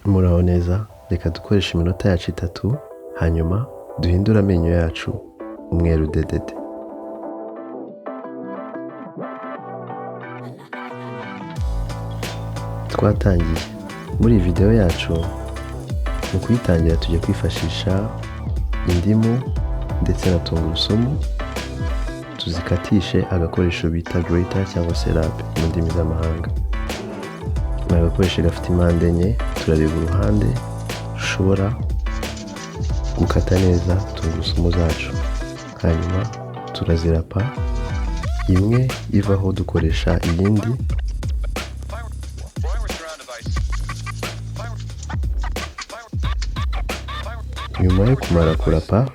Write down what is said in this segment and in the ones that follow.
Muraho neza, reka dukoresha iminota yacu 3 hanyuma duhindura amenyo yacu umweru dedede. Twatangiye. Muri iyi video yacu mu kuyitangira tujye kwifashisha indimu ndetse na tungurusumu, tuzikatishe agakoresho bita grater cyangwa se rabe mu ndimi z'amahanga. Ni agakoresho gafite impande enye, turareba uruhande rushobora gukata neza tungurusumu zacu, hanyuma turazirapa, imwe ivaho dukoresha iyindi. Nyuma yo kumara kurapa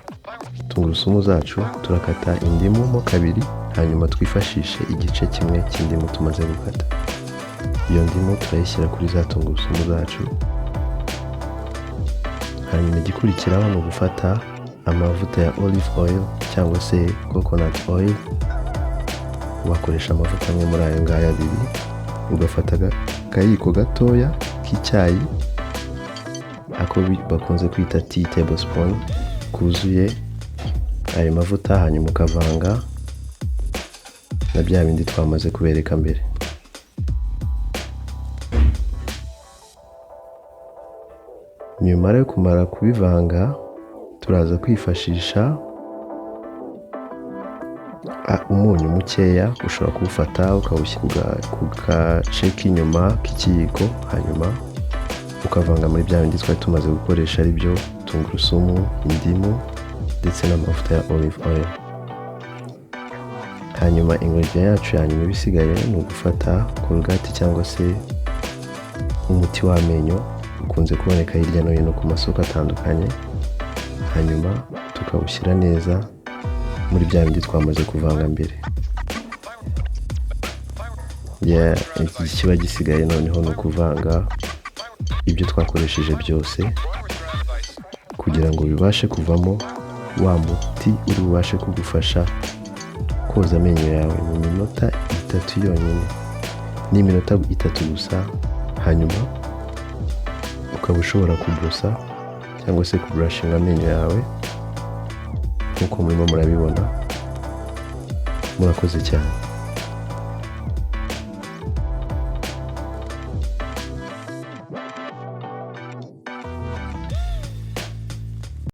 tungurusumu zacu, turakata indimu mo kabiri, hanyuma twifashishe igice kimwe cy'indimu tumaze gukata. Iyo ndimu turayishyira kuri za tungurusumu zacu, hanyuma igikurikiraho ni ugufata amavuta ya olive oil cyangwa se coconut oil. Wakoresha amavuta amwe muri ayo ngaya abiri, ugafata akayiko gatoya k'icyayi, ako bakunze kwita tea tablespoon, kuzuye ayo mavuta, hanyuma ukavanga na bya bindi twamaze kubereka mbere. Nyuma yo kumara kubivanga, turaza kwifashisha umunyu mukeya. Ushobora kuwufata ukawushyira ku gace k'inyuma k'ikiyiko, hanyuma ukavanga muri bya bindi twari tumaze gukoresha, ari byo tungurusumu, indimu ndetse n'amavuta ya olive oil. Hanyuma ingredient yacu ya nyuma ibisigaye ni ugufata colgate cyangwa se umuti w'amenyo ukunze kuboneka hirya no hino ku masoko atandukanye, hanyuma tukawushyira neza muri bya bindi twamaze kuvanga mbere. Ikiba gisigaye noneho ni ukuvanga ibyo twakoresheje byose kugira ngo bibashe kuvamo wa muti uri bubashe kugufasha koza amenyo yawe mu minota 3 yonyine. Ni iminota 3 gusa, hanyuma ukaba ushobora kubrusa cyangwa se kubrushinga amenyo yawe nk'uko murimo murabibona. Murakoze cyane.